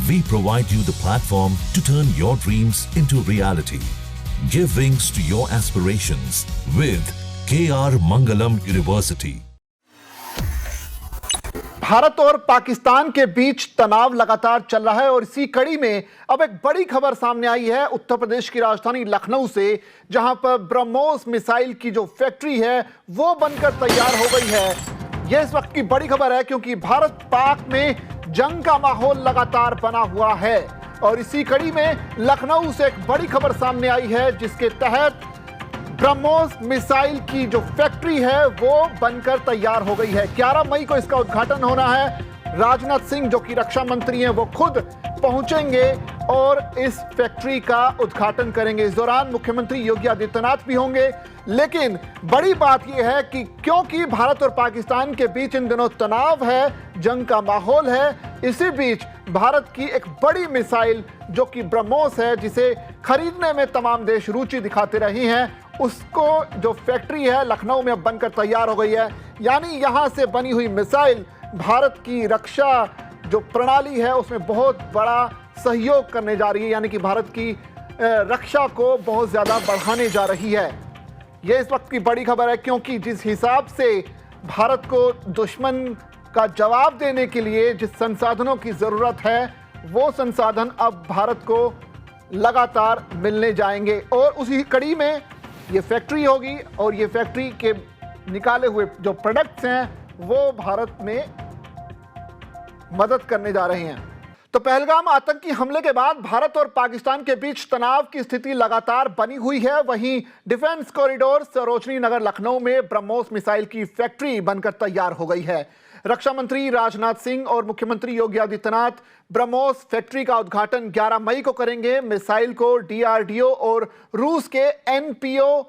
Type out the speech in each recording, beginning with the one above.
We provide you the platform to turn your dreams into reality. Give wings to your aspirations with KR Mangalam University. Bharat और पाकिस्तान के बीच तनाव लगातार चल रहा है और इसी कड़ी में अब एक बड़ी खबर सामने आई है उत्तर प्रदेश की राजधानी लखनऊ से, जहां पर ब्रह्मोस मिसाइल की जो फैक्ट्री है वो बनकर तैयार हो गई है। यह इस वक्त की बड़ी खबर है क्योंकि भारत पाक में जंग का माहौल लगातार बना हुआ है और इसी कड़ी में लखनऊ से एक बड़ी खबर सामने आई है जिसके तहत ब्रह्मोस मिसाइल की जो फैक्ट्री है वो बनकर तैयार हो गई है। 11 मई को इसका उद्घाटन होना है। राजनाथ सिंह जो कि रक्षा मंत्री हैं वो खुद पहुंचेंगे और इस फैक्ट्री का उद्घाटन करेंगे। इस दौरान मुख्यमंत्री योगी आदित्यनाथ भी होंगे। लेकिन बड़ी बात यह है कि क्योंकि भारत और पाकिस्तान के बीच इन दिनों तनाव है, जंग का माहौल है, इसी बीच भारत की एक बड़ी मिसाइल जो कि ब्रह्मोस है, जिसे खरीदने में तमाम देश रुचि दिखाते रहे हैं, उसको जो फैक्ट्री है लखनऊ में अब बनकर तैयार हो गई है। यानी यहां से बनी हुई मिसाइल भारत की रक्षा जो प्रणाली है उसमें बहुत बड़ा सहयोग करने जा रही है, यानी कि भारत की रक्षा को बहुत ज़्यादा बढ़ाने जा रही है। यह इस वक्त की बड़ी खबर है क्योंकि जिस हिसाब से भारत को दुश्मन का जवाब देने के लिए जिस संसाधनों की ज़रूरत है वो संसाधन अब भारत को लगातार मिलने जाएंगे और उसी कड़ी में ये फैक्ट्री होगी और ये फैक्ट्री के निकाले हुए जो प्रोडक्ट्स हैं वो भारत में मदद करने जा रहे हैं। तो पहलगाम आतंकी हमले के बाद भारत और पाकिस्तान के बीच तनाव की स्थिति लगातार बनी हुई है। वहीं डिफेंस कॉरिडोर सरोजनी नगर लखनऊ में ब्रह्मोस मिसाइल की फैक्ट्री बनकर तैयार हो गई है। रक्षा मंत्री राजनाथ सिंह और मुख्यमंत्री योगी आदित्यनाथ ब्रह्मोस फैक्ट्री का उद्घाटन 11 मई को करेंगे। मिसाइल को डीआरडीओ और रूस के एनपीओ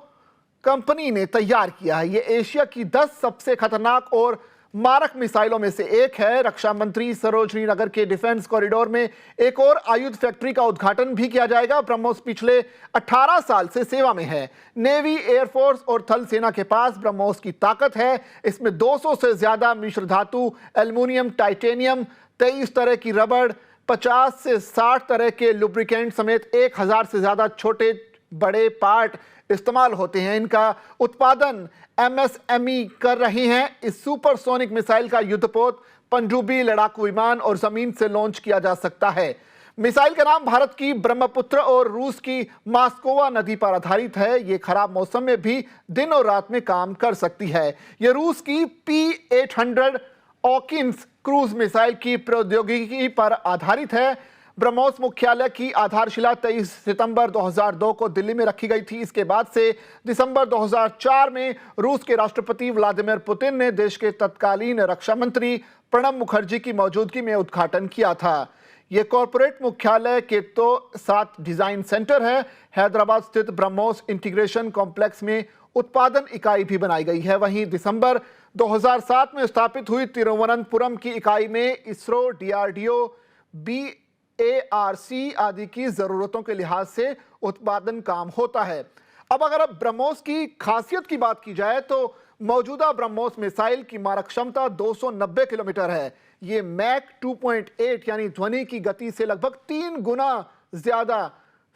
कंपनी ने तैयार किया है। ये एशिया की 10 सबसे खतरनाक और मारक मिसाइलों में से एक है। रक्षा मंत्री सरोजनी नगर के डिफेंस कॉरिडोर में एक और आयुध फैक्ट्री का उद्घाटन भी किया जाएगा। ब्रह्मोस पिछले 18 साल से सेवा में है। नेवी, एयरफोर्स और थल सेना के पास ब्रह्मोस की ताकत है। इसमें 200 से ज्यादा मिश्र धातु, एल्युमिनियम, टाइटेनियम, 23 तरह की रबड़, 50 से 60 तरह के लुब्रिकेंट समेत 1000 से ज्यादा छोटे बड़े पार्ट इस्तेमाल होते हैं। इनका उत्पादन एमएसएमई कर रही हैं। इस सुपरसोनिक मिसाइल का युद्धपोत पनडुब्बी, लड़ाकू विमान और जमीन से लॉन्च किया जा सकता है। मिसाइल का नाम भारत की ब्रह्मपुत्र और रूस की मास्कोवा नदी पर आधारित है। ये खराब मौसम में भी दिन और रात में काम कर सकती है। ये रूस की P-800 ऑकिन्स क्रूज मिसाइल की प्रौद्योगिकी पर आधारित है। ब्रह्मोस मुख्यालय की आधारशिला 23 सितंबर 2002 को दिल्ली में रखी गई थी। इसके बाद से दिसंबर 2004 में रूस के राष्ट्रपति व्लादिमीर पुतिन ने देश के तत्कालीन रक्षा मंत्री प्रणब मुखर्जी की मौजूदगी में उद्घाटन किया था। यह कॉरपोरेट मुख्यालय के तो 7 डिजाइन सेंटर है। हैदराबाद स्थित ब्रह्मोस इंटीग्रेशन कॉम्प्लेक्स में उत्पादन इकाई भी बनाई गई है। वहीं दिसंबर 2007 में स्थापित हुई तिरुवनंतपुरम की इकाई में इसरो, डीआरडीओ, BARC आदि की जरूरतों के लिहाज से उत्पादन काम होता है। अब अगर ब्रह्मोस की खासियत की बात की जाए तो मौजूदा ब्रह्मोस मिसाइल की मारक क्षमता 290 किलोमीटर है। ये मैक 2.8 यानी ध्वनि की गति से लगभग 3 गुना ज्यादा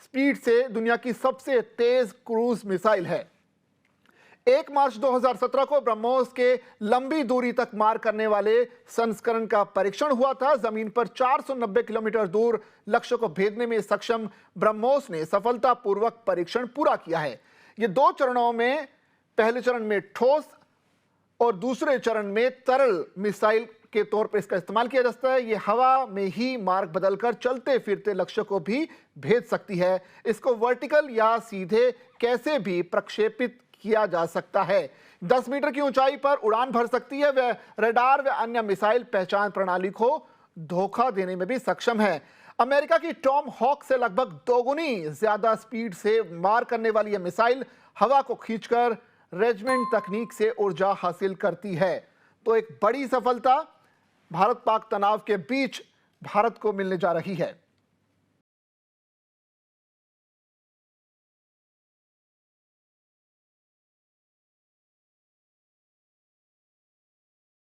स्पीड से दुनिया की सबसे तेज क्रूज मिसाइल है। 1 मार्च 2017 को ब्रह्मोस के लंबी दूरी तक मार करने वाले संस्करण का परीक्षण हुआ था। जमीन पर 490 किलोमीटर दूर लक्ष्य को भेदने में सक्षम ब्रह्मोस ने सफलतापूर्वक परीक्षण पूरा किया है। ये 2 चरणों में, पहले चरण में ठोस और दूसरे चरण में तरल मिसाइल के तौर पर इसका इस्तेमाल किया जाता है। ये हवा में ही मार्ग बदलकर चलते फिरते लक्ष्य को भी भेद सकती है। इसको वर्टिकल या सीधे कैसे भी प्रक्षेपित किया जा सकता है। 10 मीटर की ऊंचाई पर उड़ान भर सकती है। वह रडार व अन्य मिसाइल पहचान प्रणाली को धोखा देने में भी सक्षम है। अमेरिका की टॉम हॉक से लगभग 2 गुनी ज्यादा स्पीड से मार करने वाली यह मिसाइल हवा को खींचकर रेजमेंट तकनीक से ऊर्जा हासिल करती है। तो एक बड़ी सफलता भारत पाक तनाव के बीच भारत को मिलने जा रही है।